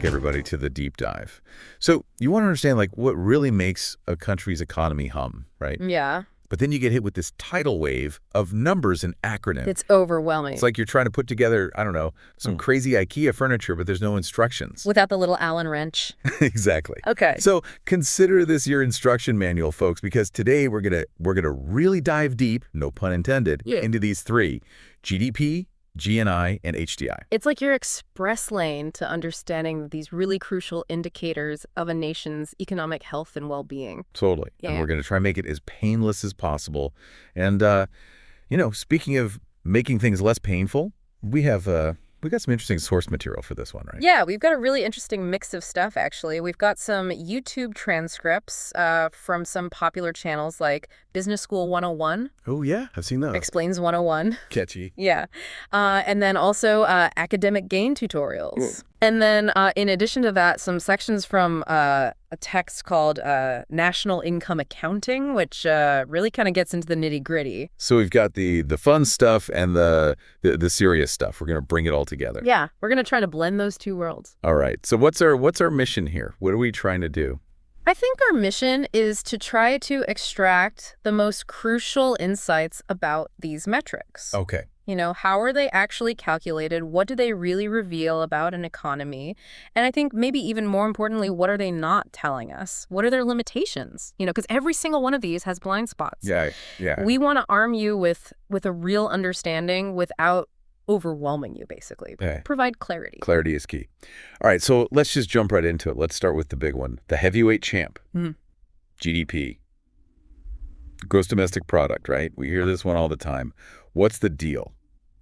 everybody, to the deep dive. So you want to understand, like, what really makes a country's economy hum, right? Yeah. But then you get hit with this tidal wave of numbers and acronyms. It's overwhelming. It's like you're trying to put together, I don't know, some crazy IKEA furniturebut there's no instructions. Without the little Allen wrench. Exactly. Okay. So consider this your instruction manual, folks, because today we're gonna really dive deep, no pun intended, into these three: GDP, GNI, and HDI. It's like your express lane to understanding these really crucial indicators of a nation's economic health and well-being. Totally. Yeah. And we're going to try and make it as painless as possible. And, speaking of making things less painful, we got some interesting source material for this one, right? Yeah, we've got a really interesting mix of stuff, actually. We've got some YouTube transcripts from some popular channels like Business School 101. Oh, yeah. I've seen those. Explains 101. Catchy. Yeah. And then also academic gain tutorials. And then in addition to that, some sections from a text called National Income Accounting, which really kind of gets into the nitty-gritty. So we've got the fun stuff and the serious stuff. We're going to bring it all together. Yeah, we're going to try to blend those two worlds. All right. So what's our mission here? What are we trying to do? I think our mission is to try to extract the most crucial insights about these metrics. Okay. How are they actually calculated? What do they really reveal about an economy? And I think maybe even more importantly, what are they not telling us? What are their limitations? Because every single one of these has blind spots. Yeah. We want to arm you with a real understanding without overwhelming you, basically. Okay. Provide clarity. Clarity is key. All right, so let's just jump right into it. Let's start with the big one, the heavyweight champ, GDP. Gross domestic product, right? We hear this one all the time. What's the deal?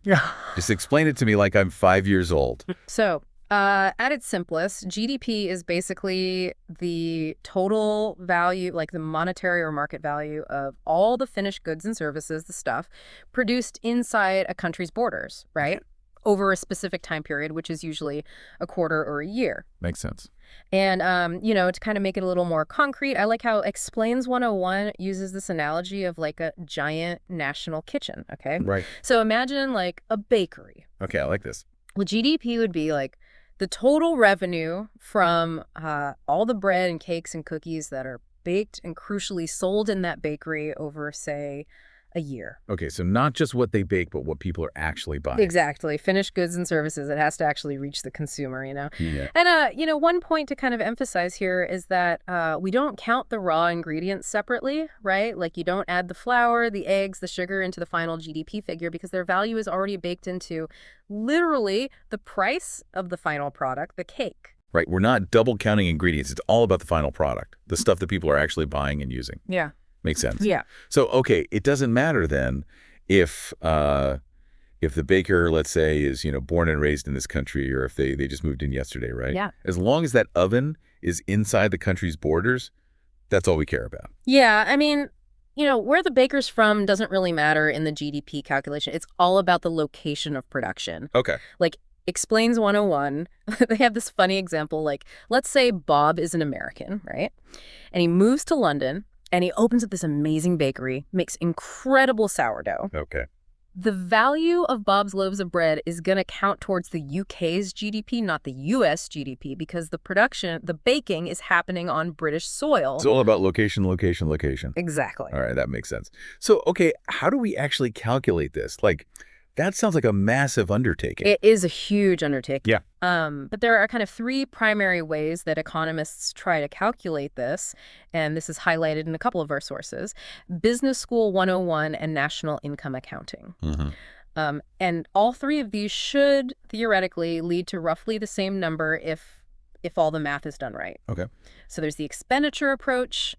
Yeah. Just explain it to me like I'm 5 years old. So, at its simplest, GDP is basically the total value, like the monetary or market value of all the finished goods and services, the stuff, produced inside a country's borders, right? Over a specific time period, which is usually a quarter or a year. Makes sense. And, to kind of make it a little more concrete, I like how Explains 101 uses this analogy of like a giant national kitchen, okay? Right. So imagine like a bakery. Okay, I like this. Well, GDP would be like the total revenue from all the bread and cakes and cookies that are baked and crucially sold in that bakery over, say, a year. Okay, so not just what they bake, but what people are actually buying. Exactly. Finished goods and services. It has to actually reach the consumer, Yeah. And, one point to kind of emphasize here is that we don't count the raw ingredients separately, right? Like you don't add the flour, the eggs, the sugar into the final GDP figure because their value is already baked into literally the price of the final product, the cake. Right, we're not double counting ingredients. It's all about the final product, the stuff that people are actually buying and using. Yeah. Makes sense. Yeah. So, okay, it doesn't matter then if the baker, let's say, is, born and raised in this country or if they just moved in yesterday, right? Yeah. As long as that oven is inside the country's borders, that's all we care about. Yeah. I mean, where the baker's from doesn't really matter in the GDP calculation. It's all about the location of production. Okay. Like Explains 101, they have this funny example. Like, let's say Bob is an American, right? And he moves to London. And he opens up this amazing bakery, makes incredible sourdough. Okay. The value of Bob's loaves of bread is going to count towards the UK's GDP, not the US GDP, because the baking is happening on British soil. It's all about location, location, location. Exactly. All right, that makes sense. So, okay, how do we actually calculate this? Like, that sounds like a massive undertaking. It is a huge undertaking. Yeah. But there are kind of three primary ways that economists try to calculate this, and this is highlighted in a couple of our sources: Business School 101 and National Income Accounting. And all three of these should theoretically lead to roughly the same number if all the math is done right. Okay. So there's the expenditure approach.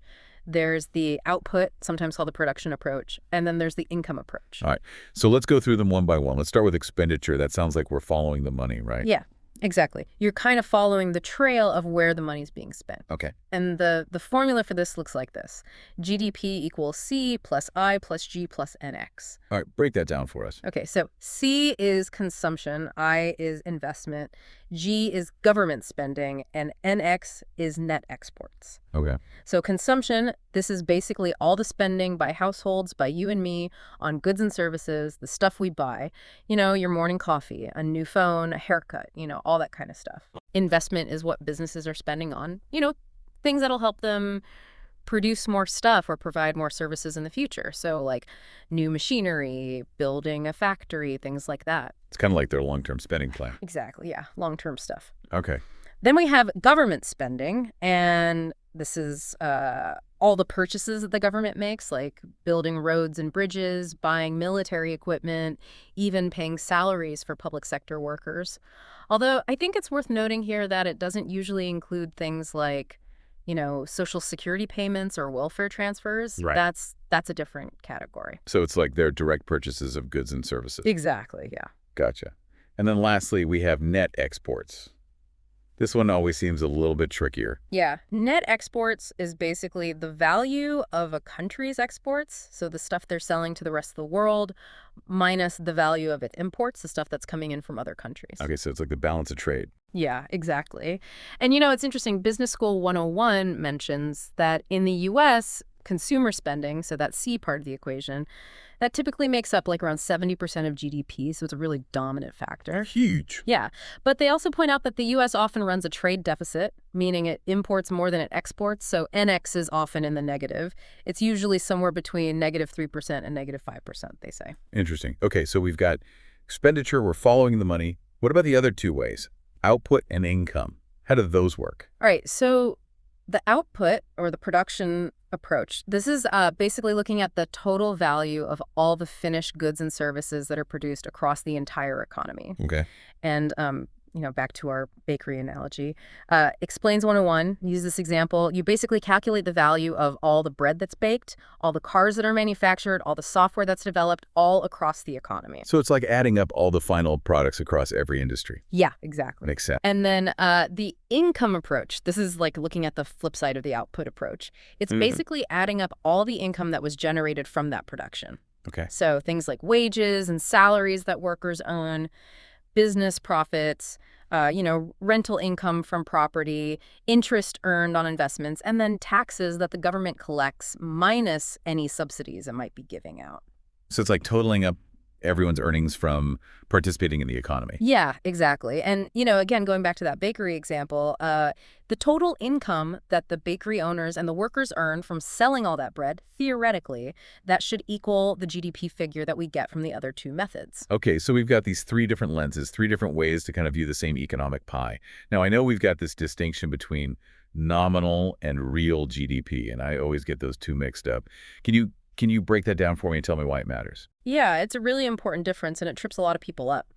There's the output, sometimes called the production approach, and then there's the income approach. All right. So let's go through them one by one. Let's start with expenditure. That sounds like we're following the money, right? Yeah, exactly. You're kind of following the trail of where the money's being spent. Okay. And the formula for this looks like this: GDP equals C plus I plus G plus NX. All right, break that down for us. Okay, so C is consumption, I is investment, G is government spending, and NX is net exports. Okay. So consumption, this is basically all the spending by households, by you and me, on goods and services, the stuff we buy. Your morning coffee, a new phone, a haircut, all that kind of stuff. Investment is what businesses are spending on, things that'll help them produce more stuff or provide more services in the future. So like new machinery, building a factory, things like that. It's kind of like their long-term spending plan. Exactly, yeah, long-term stuff. Okay. Then we have government spending, and this is all the purchases that the government makes, like building roads and bridges, buying military equipment, even paying salaries for public sector workers. Although I think it's worth noting here that it doesn't usually include things like, Social Security payments or welfare transfers. Right. That's a different category. So it's like their direct purchases of goods and services. Exactly, yeah. Gotcha. And then lastly, we have net exports. This one always seems a little bit trickier. Yeah. Net exports is basically the value of a country's exports, so the stuff they're selling to the rest of the world, minus the value of its imports, the stuff that's coming in from other countries. Okay, so it's like the balance of trade. Yeah, exactly. And it's interesting, Business School 101 mentions that in the U.S., consumer spending, so that C part of the equation, that typically makes up like around 70% of GDP, so it's a really dominant factor. Huge. Yeah, but they also point out that the U.S. often runs a trade deficit, meaning it imports more than it exports, so NX is often in the negative. It's usually somewhere between -3% and -5%, they say. Interesting. Okay, so we've got expenditure, we're following the money. What about the other two ways? Output and income. How do those work? All right, so the output or the production approach, this is basically looking at the total value of all the finished goods and services that are produced across the entire economy. Okay. And, back to our bakery analogy, Explains 101, use this example. You basically calculate the value of all the bread that's baked, all the cars that are manufactured, all the software that's developed, all across the economy. So it's like adding up all the final products across every industry. Yeah, exactly. Makes sense. And then the income approach, this is like looking at the flip side of the output approach. It's basically adding up all the income that was generated from that production. Okay. So things like wages and salaries that workers earn, business profits, rental income from property, interest earned on investments, and then taxes that the government collects minus any subsidies it might be giving out. So it's like totaling up everyone's earnings from participating in the economy. Yeah, exactly. And, again, going back to that bakery example, the total income that the bakery owners and the workers earn from selling all that bread, theoretically, that should equal the GDP figure that we get from the other two methods. Okay, so we've got these three different lenses, three different ways to kind of view the same economic pie. Now, I know we've got this distinction between nominal and real GDP, and I always get those two mixed up. Can you break that down for me and tell me why it matters? Yeah, it's a really important difference, and it trips a lot of people up.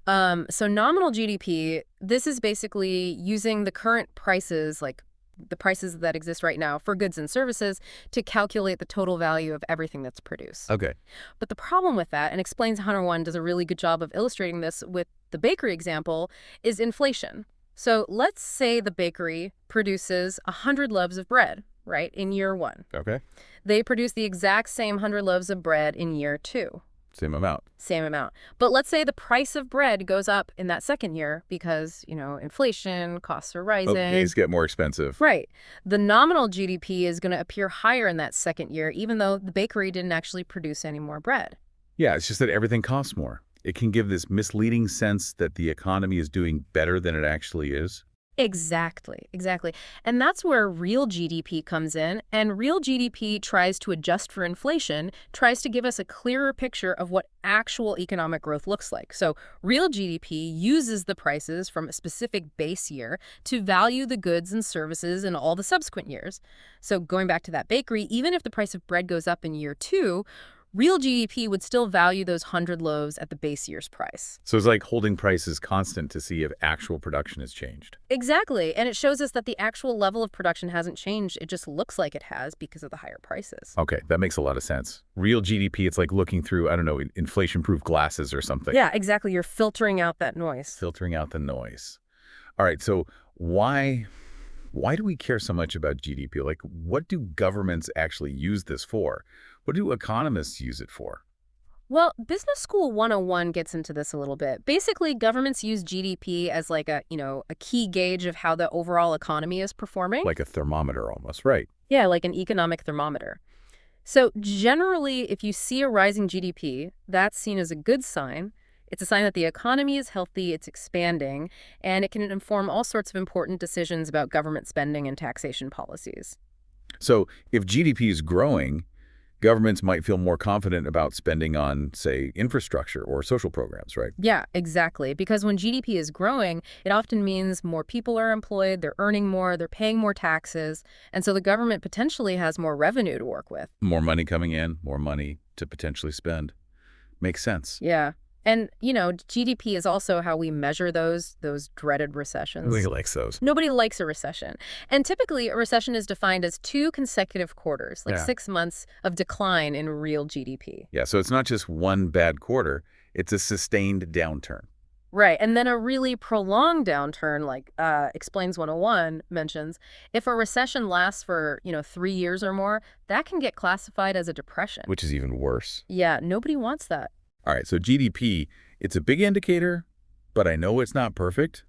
So nominal GDP, this is basically using the current prices, like the prices that exist right now for goods and services, to calculate the total value of everything that's produced. Okay. But the problem with that, and Explains 101 does a really good job of illustrating this with the bakery example, is inflation. So let's say the bakery produces 100 loaves of bread, right, in year one. Okay. They produce the exact same 100 loaves of bread in year two. Same amount. Same amount. But let's say the price of bread goes up in that second year because, inflation, costs are rising. Things get more expensive. Right. The nominal GDP is going to appear higher in that second year, even though the bakery didn't actually produce any more bread. Yeah, it's just that everything costs more. It can give this misleading sense that the economy is doing better than it actually is. Exactly. And that's where real GDP comes in, and real GDP tries to adjust for inflation, tries to give us a clearer picture of what actual economic growth looks like. So real GDP uses the prices from a specific base year to value the goods and services in all the subsequent years. So going back to that bakery, even if the price of bread goes up in year two, real GDP would still value those 100 loaves at the base year's price. So it's like holding prices constant to see if actual production has changed. Exactly. And it shows us that the actual level of production hasn't changed. It just looks like it has because of the higher prices. Okay, that makes a lot of sense. Real GDP, it's like looking through, I don't know, inflation-proof glasses or something. Yeah, exactly. You're filtering out that noise. Filtering out the noise. All right, so why do we care so much about GDP? Like, what do governments actually use this for? What do economists use it for? Well, Business School 101 gets into this a little bit. Basically, governments use GDP as like a key gauge of how the overall economy is performing. Like a thermometer almost, right? Yeah, like an economic thermometer. So generally, if you see a rising GDP, that's seen as a good sign. It's a sign that the economy is healthy, it's expanding, and it can inform all sorts of important decisions about government spending and taxation policies. So if GDP is growing, governments might feel more confident about spending on, say, infrastructure or social programs, right? Yeah, exactly. Because when GDP is growing, it often means more people are employed, they're earning more, they're paying more taxes, and so the government potentially has more revenue to work with. More money coming in, more money to potentially spend. Makes sense. Yeah. And, GDP is also how we measure those dreaded recessions. Nobody likes those. Nobody likes a recession. And typically, a recession is defined as 2 consecutive quarters, like Yeah. 6 months of decline in real GDP. Yeah, so it's not just one bad quarter, it's a sustained downturn. Right. And then a really prolonged downturn, like Explains 101 mentions, if a recession lasts for, 3 years or more, that can get classified as a depression. Which is even worse. Yeah, nobody wants that. All right, so GDP, it's a big indicator, but I know it's not perfect.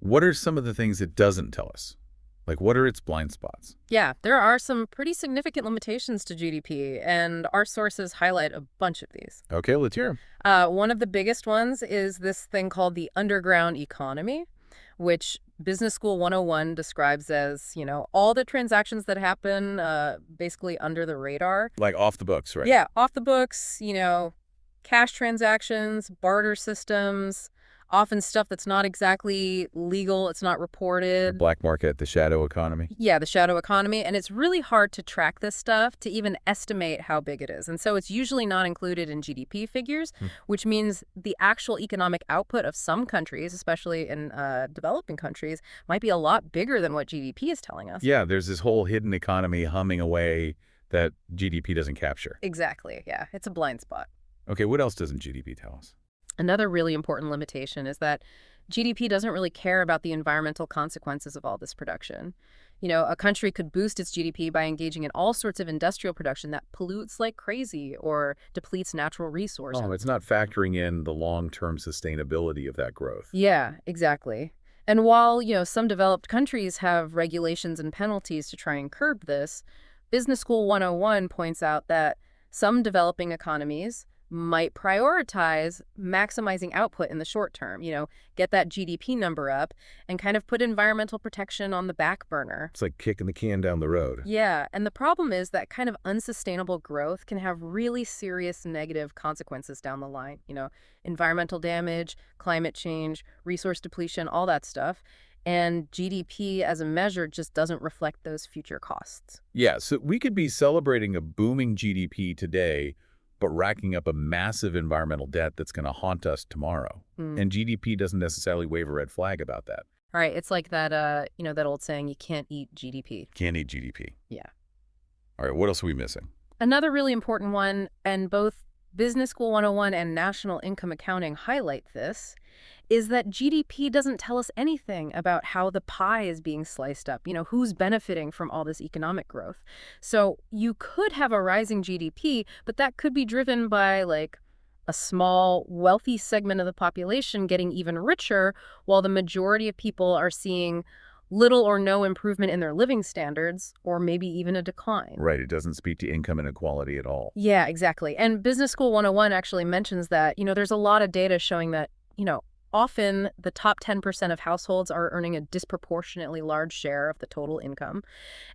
What are some of the things it doesn't tell us? Like, what are its blind spots? Yeah, there are some pretty significant limitations to GDP, and our sources highlight a bunch of these. Okay, let's hear 'em. One of the biggest ones is this thing called the underground economy, which Business School 101 describes as, all the transactions that happen basically under the radar. Like off the books, right? Yeah, off the books, cash transactions, barter systems, often stuff that's not exactly legal, it's not The reported. black market, the shadow economy. Yeah, the shadow economy, and it's really hard to track this stuff to even estimate how big it is. And so it's usually not included in GDP figures, which means the actual economic output of some countries, especially in developing countries, might be a lot bigger than what GDP is telling us. Yeah, there's this whole hidden economy humming away that GDP doesn't capture. Exactly, yeah. It's a blind spot. Okay, what else doesn't GDP tell us? Another really important limitation is that GDP doesn't really care about the environmental consequences of all this production. A country could boost its GDP by engaging in all sorts of industrial production that pollutes like crazy or depletes natural resources. Oh, it's not factoring in the long-term sustainability of that growth. Yeah, exactly. And while, some developed countries have regulations and penalties to try and curb this, Business School 101 points out that some developing economies might prioritize maximizing output in the short term, get that GDP number up and kind of put environmental protection on the back burner. It's like kicking the can down the road. Yeah, and the problem is that kind of unsustainable growth can have really serious negative consequences down the line, environmental damage, climate change, resource depletion, all that stuff. And GDP as a measure just doesn't reflect those future costs. Yeah, so we could be celebrating a booming GDP today, but racking up a massive environmental debt that's going to haunt us tomorrow. And GDP doesn't necessarily wave a red flag about that. All right, it's like that, that old saying, you can't eat GDP. Can't eat GDP. Yeah. All right, what else are we missing? Another really important one, and both Business School 101 and National Income Accounting highlight this, is that GDP doesn't tell us anything about how the pie is being sliced up, who's benefiting from all this economic growth. So you could have a rising GDP, but that could be driven by like a small, wealthy segment of the population getting even richer, while the majority of people are seeing little or no improvement in their living standards, or maybe even a decline. Right, it doesn't speak to income inequality at all. Yeah, exactly. And Business School 101 actually mentions that, there's a lot of data showing that, often the top 10% of households are earning a disproportionately large share of the total income.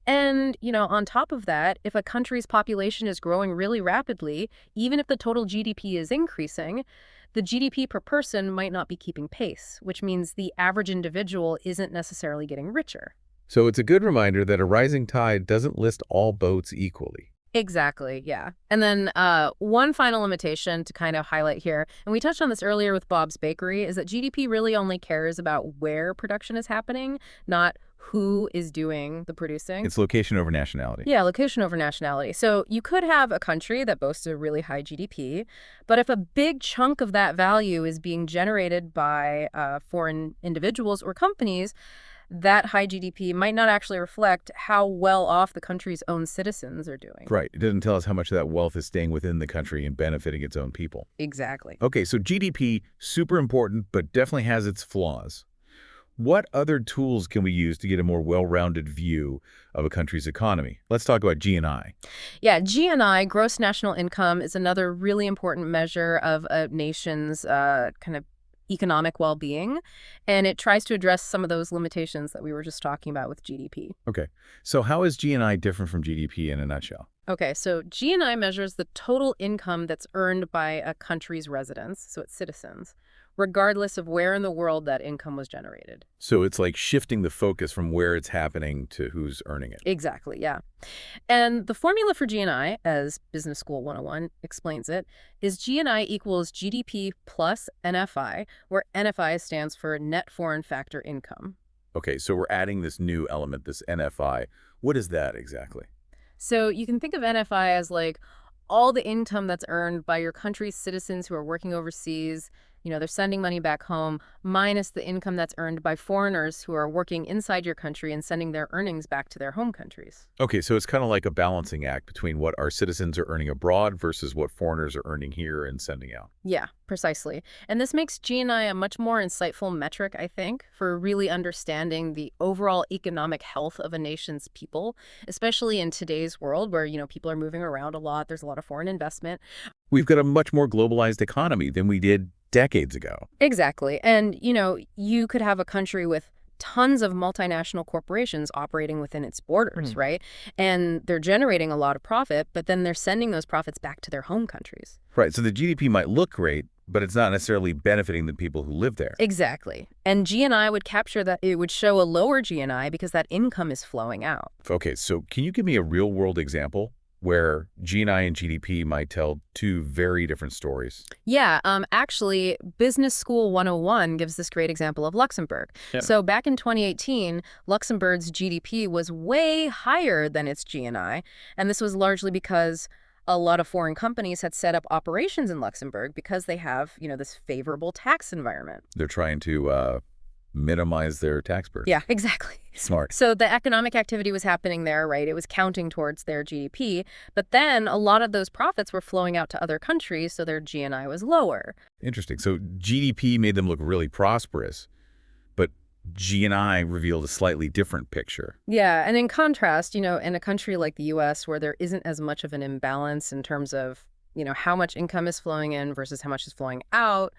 And, on top of that, if a country's population is growing really rapidly, even if the total GDP is increasing, the GDP per person might not be keeping pace, which means the average individual isn't necessarily getting richer. So it's a good reminder that a rising tide doesn't list all boats equally. Exactly, yeah. And then one final limitation to kind of highlight here, and we touched on this earlier with Bob's Bakery, is that GDP really only cares about where production is happening, not who is doing the producing. It's location over nationality. Yeah, location over nationality. So you could have a country that boasts a really high GDP, but if a big chunk of that value is being generated by foreign individuals or companies, that high GDP might not actually reflect how well off the country's own citizens are doing. Right. It doesn't tell us how much of that wealth is staying within the country and benefiting its own people. Exactly. Okay, so GDP, super important, but definitely has its flaws. What other tools can we use to get a more well-rounded view of a country's economy? Let's talk about GNI. Yeah, GNI, gross national income, is another really important measure of a nation's kind of economic well-being, and it tries to address some of those limitations that we were just talking about with GDP. Okay, so how is GNI different from GDP in a nutshell? Okay, so GNI measures the total income that's earned by a country's residents, so its citizens, regardless of where in the world that income was generated. So it's like shifting the focus from where it's happening to who's earning it. Exactly, yeah. And the formula for GNI, as Business School 101 explains it, is GNI equals GDP plus NFI, where NFI stands for net foreign factor income. Okay, so we're adding this new element, this NFI. What is that exactly? So you can think of NFI as like all the income that's earned by your country's citizens who are working overseas. They're sending money back home, minus the income that's earned by foreigners who are working inside your country and sending their earnings back to their home countries. Okay, so it's kind of like a balancing act between what our citizens are earning abroad versus what foreigners are earning here and sending out. Yeah, precisely. And this makes GNI a much more insightful metric, I think, for really understanding the overall economic health of a nation's people, especially in today's world where, people are moving around a lot. There's a lot of foreign investment. We've got a much more globalized economy than we did decades ago. Exactly. And, you could have a country with tons of multinational corporations operating within its borders, right? And they're generating a lot of profit, but then they're sending those profits back to their home countries. Right, so the GDP might look great, but it's not necessarily benefiting the people who live there. Exactly. And GNI would capture that. It would show a lower GNI because that income is flowing out. Okay, so can you give me a real-world example where GNI and GDP might tell two very different stories? Yeah, actually, Business School 101 gives this great example of Luxembourg. Yeah. So back in 2018, Luxembourg's GDP was way higher than its GNI, and this was largely because a lot of foreign companies had set up operations in Luxembourg because they have, this favorable tax environment. They're trying to minimize their tax burden. Yeah, exactly. Smart. So the economic activity was happening there, right? It was counting towards their GDP, but then a lot of those profits were flowing out to other countries, so their GNI was lower. Interesting. So GDP made them look really prosperous, but GNI revealed a slightly different picture. Yeah, and in contrast, in a country like the U.S. where there isn't as much of an imbalance in terms of, how much income is flowing in versus how much is flowing out,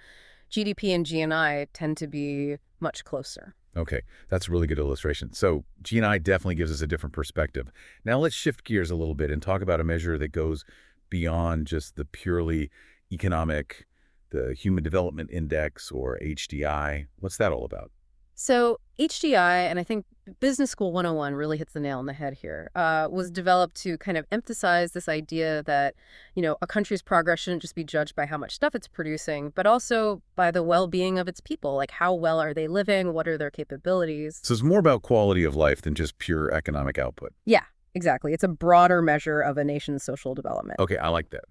GDP and GNI tend to be much closer. Okay, that's a really good illustration. So GNI definitely gives us a different perspective. Now let's shift gears a little bit and talk about a measure that goes beyond just the purely economic, the Human Development Index, or HDI. What's that all about? So HDI, and I think Business School 101 really hits the nail on the head here, was developed to kind of emphasize this idea that, a country's progress shouldn't just be judged by how much stuff it's producing, but also by the well-being of its people. Like, how well are they living? What are their capabilities? So it's more about quality of life than just pure economic output. Yeah, exactly. It's a broader measure of a nation's social development. Okay, I like that.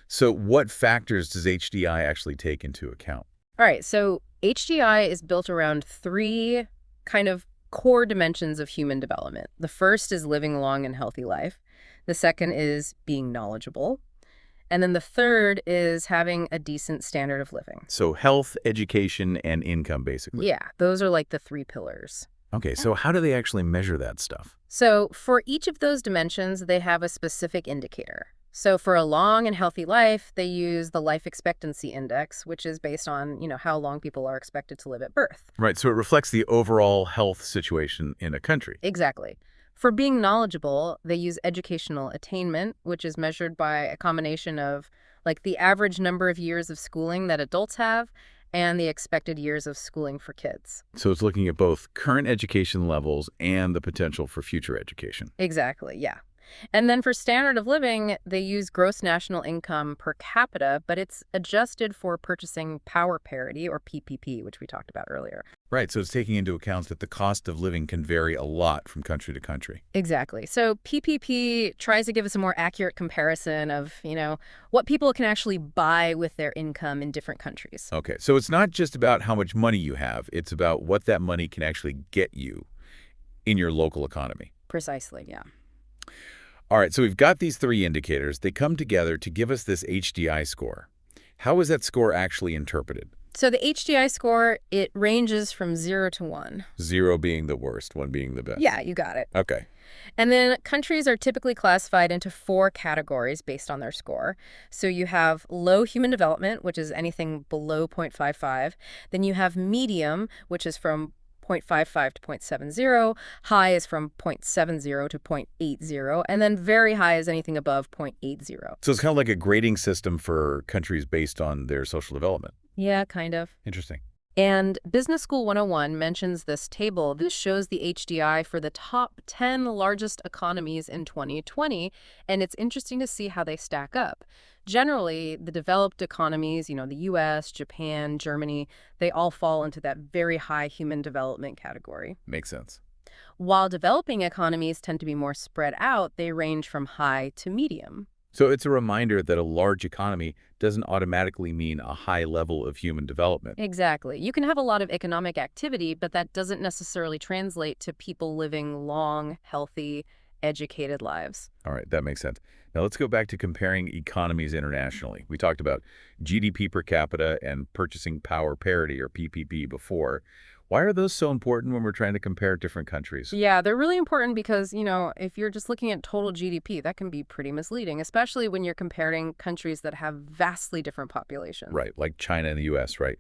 So what factors does HDI actually take into account? All right, so HDI is built around three kind of core dimensions of human development. The first is living a long and healthy life. The second is being knowledgeable. And then the third is having a decent standard of living. So health, education, and income, basically. Yeah, those are like the three pillars. Okay, so how do they actually measure that stuff? So for each of those dimensions, they have a specific indicator. So for a long and healthy life, they use the life expectancy index, which is based on, how long people are expected to live at birth. Right, so it reflects the overall health situation in a country. Exactly. For being knowledgeable, they use educational attainment, which is measured by a combination of like the average number of years of schooling that adults have and the expected years of schooling for kids. So it's looking at both current education levels and the potential for future education. Exactly, yeah. And then for standard of living, they use gross national income per capita, but it's adjusted for purchasing power parity, or PPP, which we talked about earlier. Right, so it's taking into account that the cost of living can vary a lot from country to country. Exactly. So PPP tries to give us a more accurate comparison of, what people can actually buy with their income in different countries. Okay, so it's not just about how much money you have. It's about what that money can actually get you. in your local economy. Precisely, yeah. All right, so we've got these three indicators. They come together to give us this HDI score. How is that score actually interpreted? So the HDI score, it ranges from 0 to 1. 0 being the worst, 1 being the best. Yeah, you got it. Okay. And then countries are typically classified into 4 categories based on their score. So you have low human development, which is anything below 0.55. Then you have medium, which is from 0.55 to 0.70. High is from 0.70 to 0.80. And then very high is anything above 0.80. So it's kind of like a grading system for countries based on their social development. Yeah, kind of. Interesting. And Business School 101 mentions this table. This shows the HDI for the top 10 largest economies in 2020, and it's interesting to see how they stack up. Generally, the developed economies, the US, Japan, Germany, they all fall into that very high human development category. Makes sense. While developing economies tend to be more spread out, they range from high to medium. So it's a reminder that a large economy doesn't automatically mean a high level of human development. Exactly. You can have a lot of economic activity, but that doesn't necessarily translate to people living long, healthy, educated lives. All right, that makes sense. Now let's go back to comparing economies internationally. We talked about GDP per capita and purchasing power parity, or PPP, before. Why are those so important when we're trying to compare different countries? Yeah, they're really important because, if you're just looking at total GDP, that can be pretty misleading, especially when you're comparing countries that have vastly different populations. Right, like China and the US, right?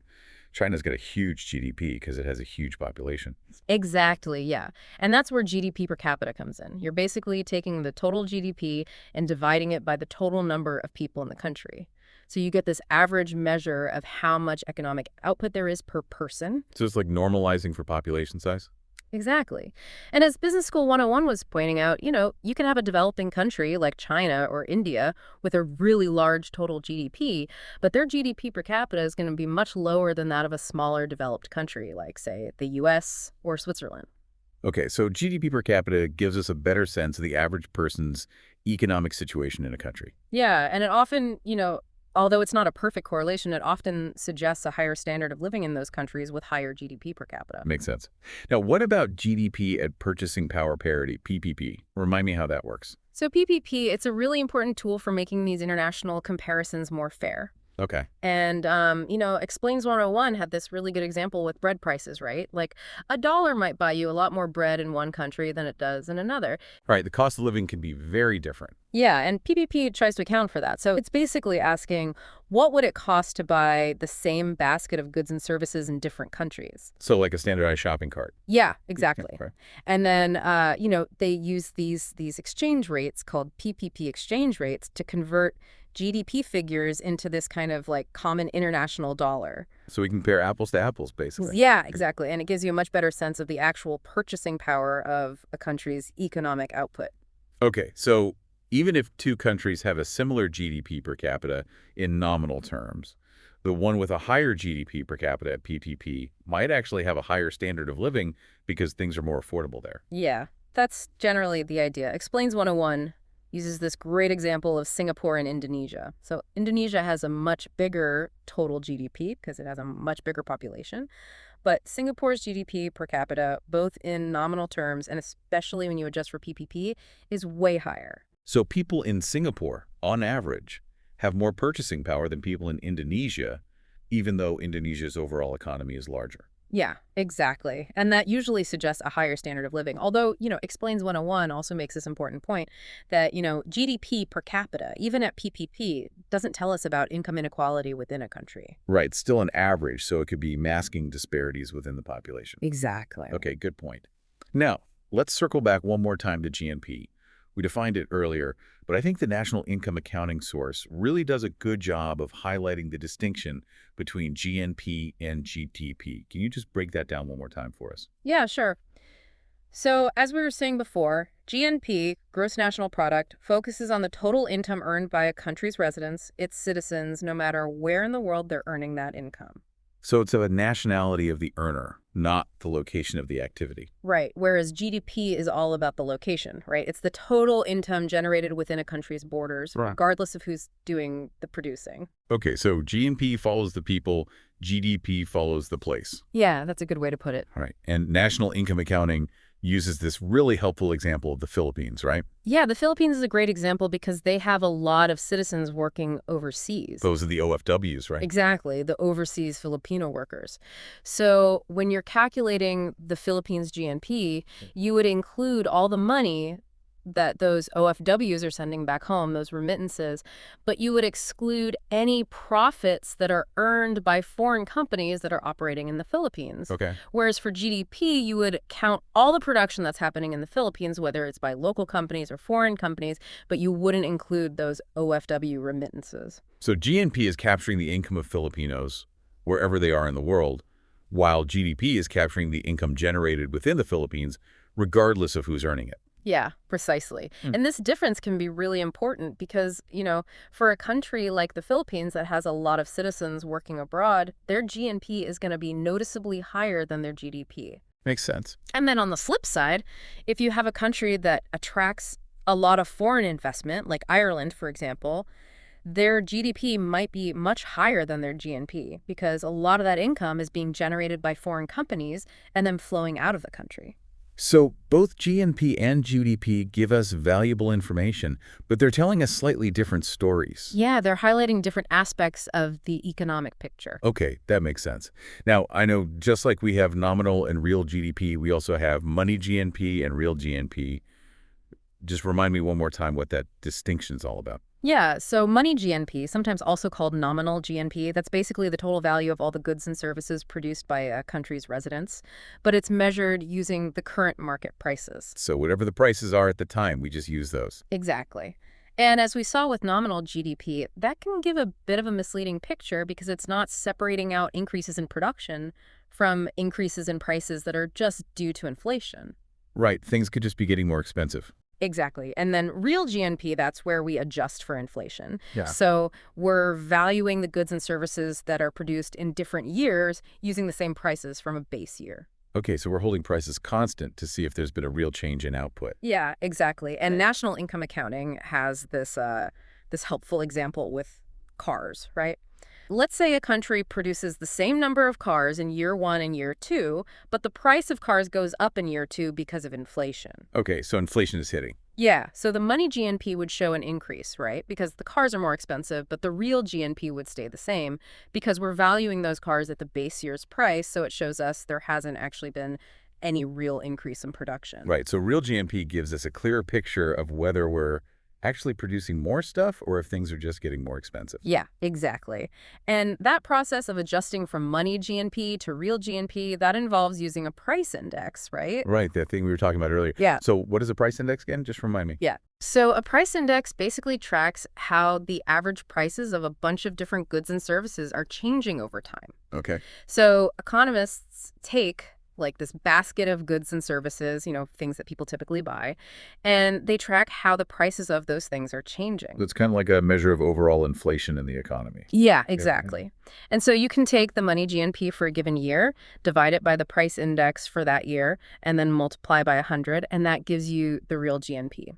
China's got a huge GDP because it has a huge population. Exactly, yeah. And that's where GDP per capita comes in. You're basically taking the total GDP and dividing it by the total number of people in the country. So you get this average measure of how much economic output there is per person. So it's like normalizing for population size? Exactly. And as Business School 101 was pointing out, you can have a developing country like China or India with a really large total GDP, but their GDP per capita is going to be much lower than that of a smaller developed country like, say, the US or Switzerland. Okay, so GDP per capita gives us a better sense of the average person's economic situation in a country. Yeah, and it often, although it's not a perfect correlation, it often suggests a higher standard of living in those countries with higher GDP per capita. Makes sense. Now, what about GDP at purchasing power parity, PPP? Remind me how that works. So PPP, it's a really important tool for making these international comparisons more fair. Okay. And, Explains 101 had this really good example with bread prices, right? Like $1 might buy you a lot more bread in one country than it does in another. Right, the cost of living can be very different. Yeah, and PPP tries to account for that. So it's basically asking, what would it cost to buy the same basket of goods and services in different countries? So like a standardized shopping cart. Yeah, exactly. Right. And then, they use these exchange rates called PPP exchange rates to convert GDP figures into this kind of like common international dollar. So we compare apples to apples, basically. Yeah, exactly. And it gives you a much better sense of the actual purchasing power of a country's economic output. Okay, so even if two countries have a similar GDP per capita in nominal terms, the one with a higher GDP per capita at PPP might actually have a higher standard of living because things are more affordable there. Yeah, that's generally the idea. Explains 101 uses this great example of Singapore and Indonesia. So Indonesia has a much bigger total GDP because it has a much bigger population. But Singapore's GDP per capita, both in nominal terms and especially when you adjust for PPP, is way higher. So people in Singapore, on average, have more purchasing power than people in Indonesia, even though Indonesia's overall economy is larger. Yeah, exactly. And that usually suggests a higher standard of living. Although, Explains 101 also makes this important point that, GDP per capita, even at PPP, doesn't tell us about income inequality within a country. Right, still an average, so it could be masking disparities within the population. Exactly. Okay, good point. Now, let's circle back one more time to GNP. We defined it earlier, but I think the National Income Accounting Source really does a good job of highlighting the distinction between GNP and GDP. Can you just break that down one more time for us? Yeah, sure. So, as we were saying before, GNP, gross national product, focuses on the total income earned by a country's residents, its citizens, no matter where in the world they're earning that income. So it's a nationality of the earner, not the location of the activity. Right, whereas GDP is all about the location, right? It's the total income generated within a country's borders, Right. regardless of who's doing the producing. Okay, so GNP follows the people, GDP follows the place. Yeah, that's a good way to put it. All right, and national income accounting uses this really helpful example of the Philippines, right? Yeah, the Philippines is a great example because they have a lot of citizens working overseas. Those are the OFWs, right? Exactly, the overseas Filipino workers. So when you're calculating the Philippines GNP, you would include all the money that those OFWs are sending back home, those remittances, but you would exclude any profits that are earned by foreign companies that are operating in the Philippines. Okay. Whereas for GDP, you would count all the production that's happening in the Philippines, whether it's by local companies or foreign companies, but you wouldn't include those OFW remittances. So GNP is capturing the income of Filipinos wherever they are in the world, while GDP is capturing the income generated within the Philippines, regardless of who's earning it. Yeah, precisely. And this difference can be really important because, for a country like the Philippines that has a lot of citizens working abroad, their GNP is going to be noticeably higher than their GDP. Makes sense. And then on the flip side, if you have a country that attracts a lot of foreign investment, like Ireland, for example, their GDP might be much higher than their GNP because a lot of that income is being generated by foreign companies and then flowing out of the country. So both GNP and GDP give us valuable information, but they're telling us slightly different stories. Yeah, they're highlighting different aspects of the economic picture. Okay, that makes sense. Now, I know just like we have nominal and real GDP, we also have money GNP and real GNP. Just remind me one more time what that distinction's all about. Yeah, so money GNP, sometimes also called nominal GNP, that's basically the total value of all the goods and services produced by a country's residents, but it's measured using the current market prices. So whatever the prices are at the time, we just use those. Exactly. And as we saw with nominal GDP, that can give a bit of a misleading picture because it's not separating out increases in production from increases in prices that are just due to inflation. Right, things could just be getting more expensive. Exactly. And then real GNP, that's where we adjust for inflation. Yeah. So we're valuing the goods and services that are produced in different years using the same prices from a base year. Okay, so we're holding prices constant to see if there's been a real change in output. Yeah, exactly. And national income accounting has this helpful example with cars, right? Let's say a country produces the same number of cars in year 1 and year 2, but the price of cars goes up in year 2 because of inflation. Okay, so inflation is hitting. Yeah, so the money GNP would show an increase, right? Because the cars are more expensive, but the real GNP would stay the same because we're valuing those cars at the base year's price, so it shows us there hasn't actually been any real increase in production. Right, so real GNP gives us a clearer picture of whether we're actually producing more stuff or if things are just getting more expensive. Yeah, exactly. And that process of adjusting from money GNP to real GNP, that involves using a price index, right? Right, that thing we were talking about earlier. Yeah. So what is a price index again? Just remind me. Yeah. So a price index basically tracks how the average prices of a bunch of different goods and services are changing over time. Okay. So economists take like this basket of goods and services, things that people typically buy, and they track how the prices of those things are changing. So it's kind of like a measure of overall inflation in the economy. Yeah, exactly. And so you can take the money GNP for a given year, divide it by the price index for that year, and then multiply by 100, and that gives you the real GNP.